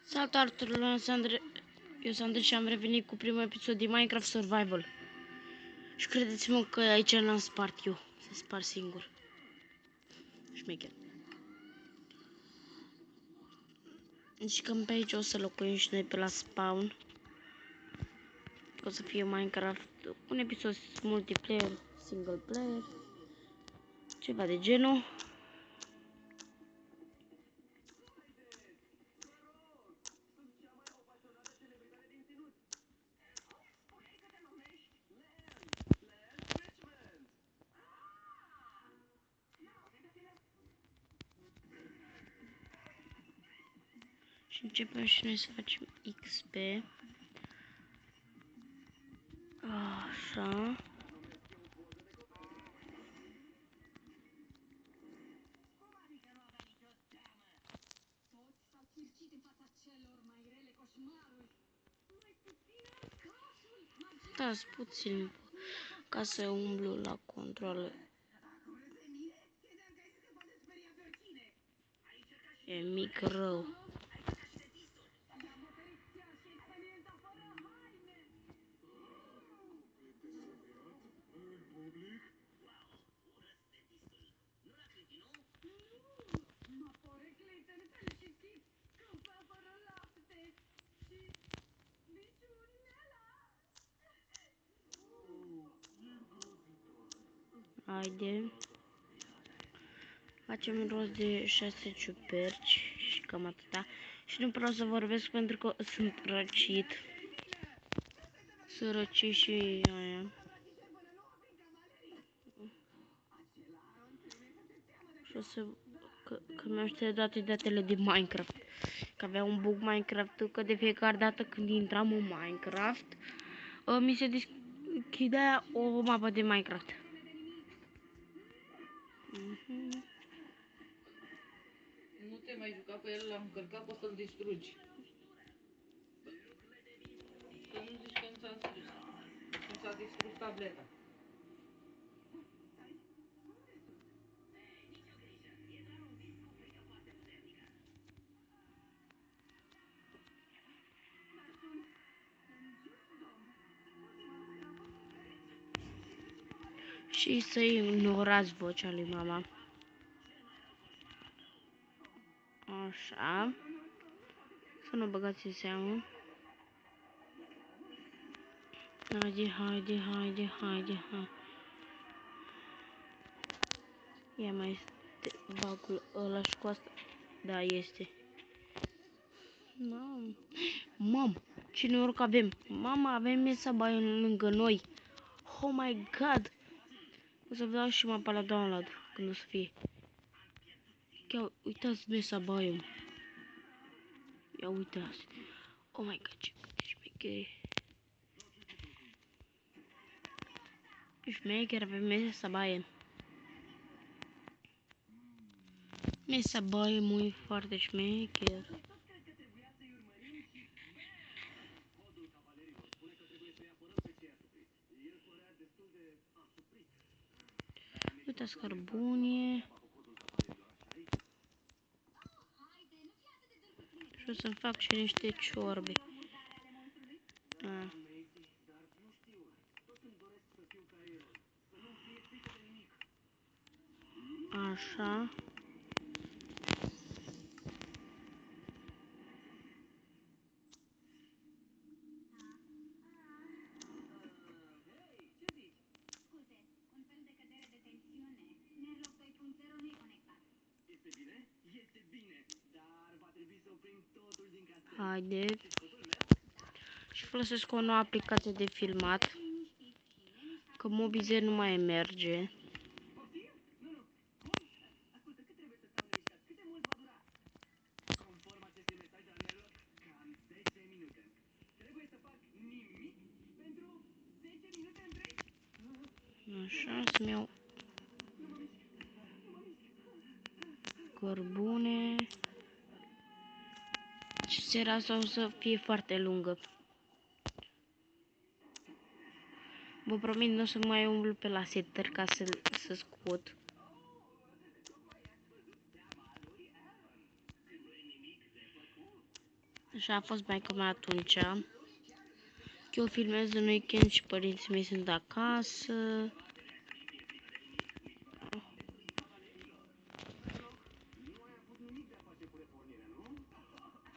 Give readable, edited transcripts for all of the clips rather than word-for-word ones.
Salutare tuturor, eu sunt Andrei și am revenit cu primul episod din Minecraft Survival. Și credeți-mă că aici n-am spart eu, se spar singur. Șmecher. Deci cam pe aici o să locuim și noi pe la spawn. O să fie Minecraft, un episod multiplayer, single player, ceva de genul. Și începem și noi să facem XP. Așa. Stați puțin ca să umblu la controle. E mic rău. Haide. Facem rost de 6 ciuperci și cam atâta. Și nu vreau să vorbesc pentru că sunt răcit. Sunt răcit și aia. Și o să... Că mi-au șters toate datele din Minecraft. Că avea un bug Minecraft, că de fiecare dată când intram în Minecraft, mi se deschidea o mapă de Minecraft. Nu te mai juca pe el, l-am încărcat, poți să-l distrugi. Să nu zici că nu ți-a distrus. Nu ți-a distrus tableta. Și să-i ignorați vocea lui mama. Așa. Să nu băgați în seamă. Haide. Ia mai este bacul ăla și cu asta. Da, este. Mam, ce noroc avem. Mama, avem mesa bai lângă noi. Oh my god. O să dau și mapa la download când o să fie. Chiar uitați mesa bai. Ia uitați. Oh my god, ce șmecher. Șmecher, avem mesa bai. Mesa bai muy foarte șmecher. Uitați cărbune. Și o să-mi fac și niște ciorbe. Așa. Haide. Și folosesc o nouă aplicație de filmat. Că Mobizen nu mai merge. Așa, să-mi iau cărbune. Și seara asta o să fie foarte lungă. Vă promit, nu o să mai umblu pe la setter ca să scot. Așa a fost maică mea atunci. Eu filmez în weekend și părinții mei sunt acasă.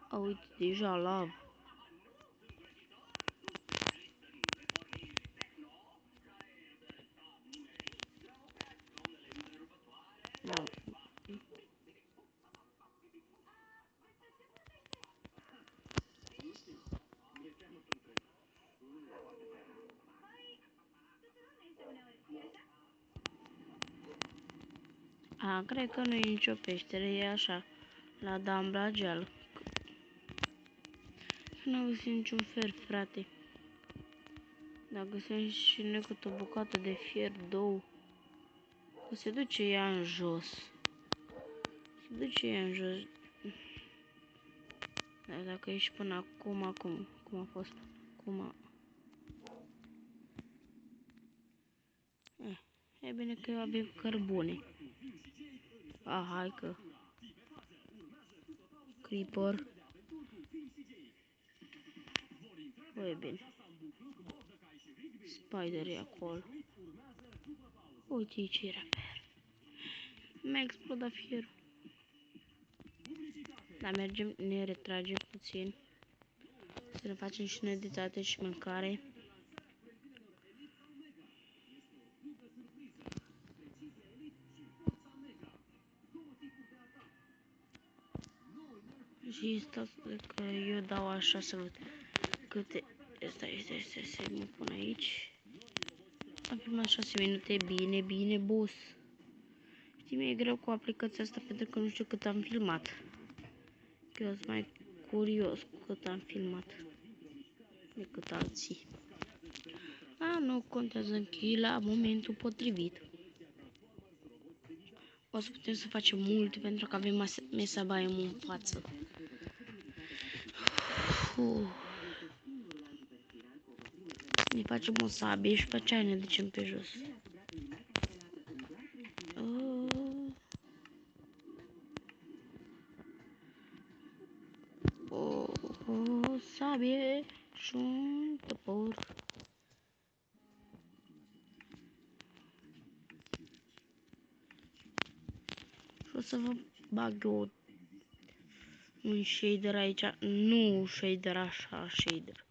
A, uite, deja lav. Da. A, cred că nu e nicio peșteră, e așa, la Damblagel. Nu găsim niciun fier, frate. Dar găsim și noi cât o bucată de fier, două. Că se duce ea în jos. Se duce ea în jos. Dar dacă ești până acum, cum a fost? E bine că avem cărbune. Hai că... Creeper. E bine. Spider e acolo. Uite ce era fier. Mi-a explodat fierul. Dar mergem, ne retragem puțin. Să ne facem și noi de toate și mâncare. Și stați că eu dau așa să văd câte... Stai să mă pun aici. Am filmat 6 minute, bine, boss. Știi, mi-e greu cu aplicația asta pentru că nu știu cât am filmat. Că eu sunt mai curios cu cât am filmat decât alții. Nu contează, închei la momentul potrivit. O să putem să facem multe pentru că avem mesa baiem în față. Ne facem o sabie și pe aceea ne ducem pe jos. O sabie și un topor. Și o să vă bag eu un shader aici. Nu shader așa, shader.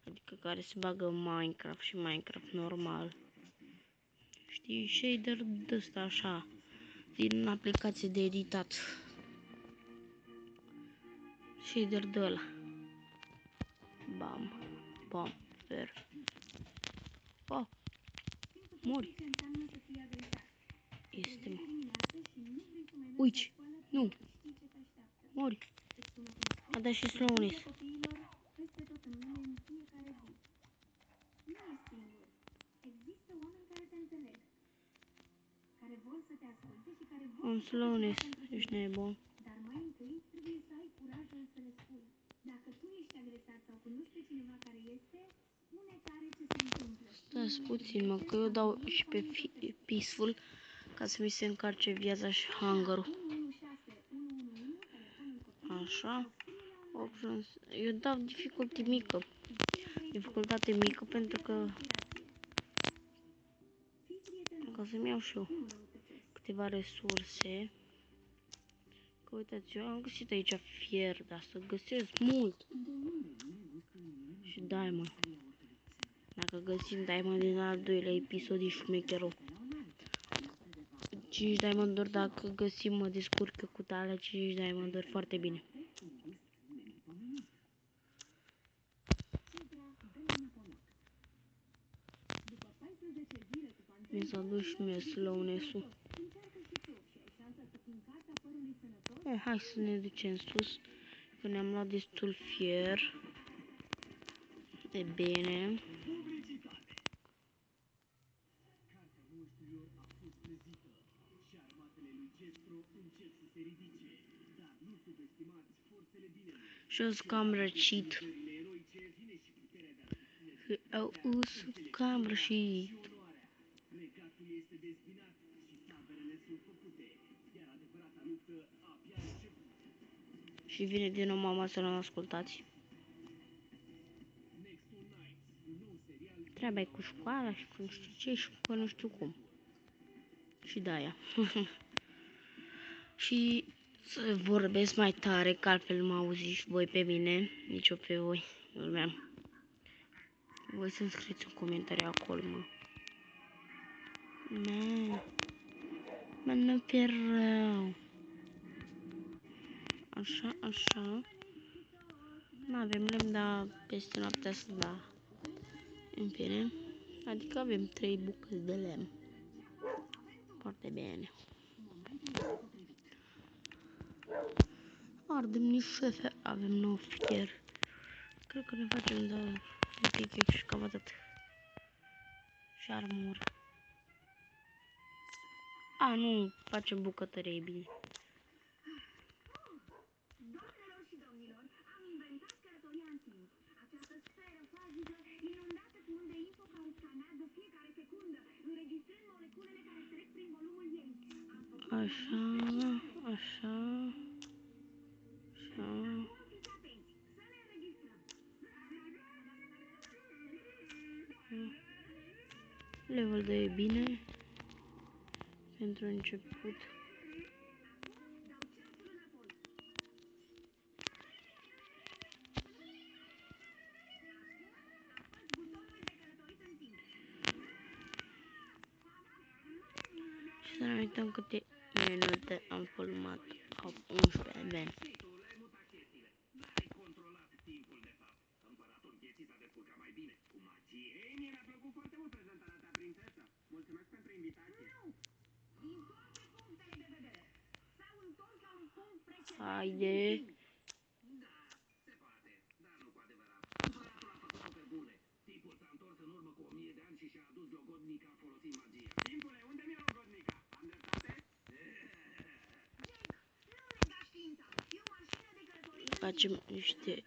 Adică care se bagă în Minecraft și Minecraft normal. Știi, shader de ăsta așa, din aplicație de editat. Shader de ăla. Bam, fer. Oh, mori. Este, uici, nu, mori. A dat și slowness. Un slowness, ești nebun. Stați puțin, mă, că eu dau și pe peaceful ca să mi se încarce viața și hunger-ul. Așa. Options. Eu dau dificultate mică pentru că ca să-mi iau și eu câteva resurse. Că uitați, eu am găsit aici fier, dar să găsesc mult. Și diamond. Dacă găsim diamond din al doilea episod, e șmecherul. 5 diamonduri, dacă găsim, mă descurc eu cu alea 5 diamonduri, foarte bine. Mi s-a dus și mie slowness-ul. Hai să ne ducem sus, că ne-am luat destul fier. E bine. Și eu sunt cam răcit. Eu sunt cam răcit. Și vine din nou mama să nu ascultați. treaba e cu școala și cu nu știu ce și cu nu știu cum. Și de-aia. Și să vorbesc mai tare, că altfel nu mă auziți voi pe mine, nici eu pe voi. Urmeam. Voi să-mi scrieți un comentariu acolo, mă. Mă, nu fi rău. Așa, așa. N-avem lemn, dar peste noaptea să da. În fine. Adică avem 3 bucăți de lemn. Foarte bine. Ardem niște, avem 9 fier. Cred că ne facem de un pic și cam atât. Și armură. A, nu, facem bucătărie, bine. Așa, așa, așa. Level 2 e bine. Pentru început. Și să ne uităm câte minute am filmat. 11, bine. Haide. Facem niște...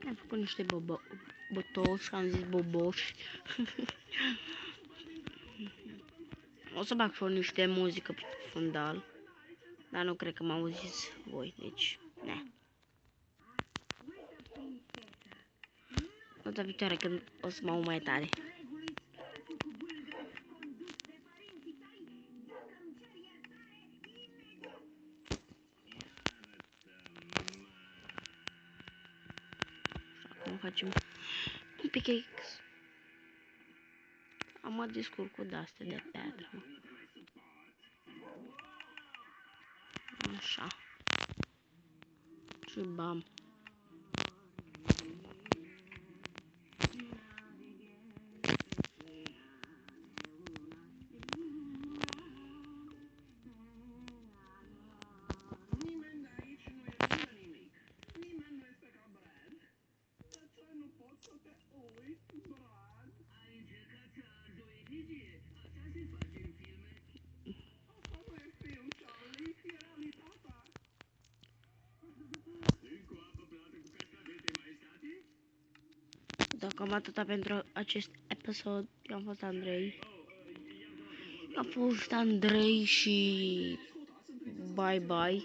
Am făcut niște botoși, am zis boboși. O să bag și niște muzică pe fundal. Dar nu cred că m-au zis voi, deci, ne. Data viitoare când o să mă aud mai tare. Acum facem un pic. Am mă descurc de astea de piatră. Așa. Și bam. Dacă am atâta pentru acest episod, eu am fost Andrei. A fost Andrei și bye bye.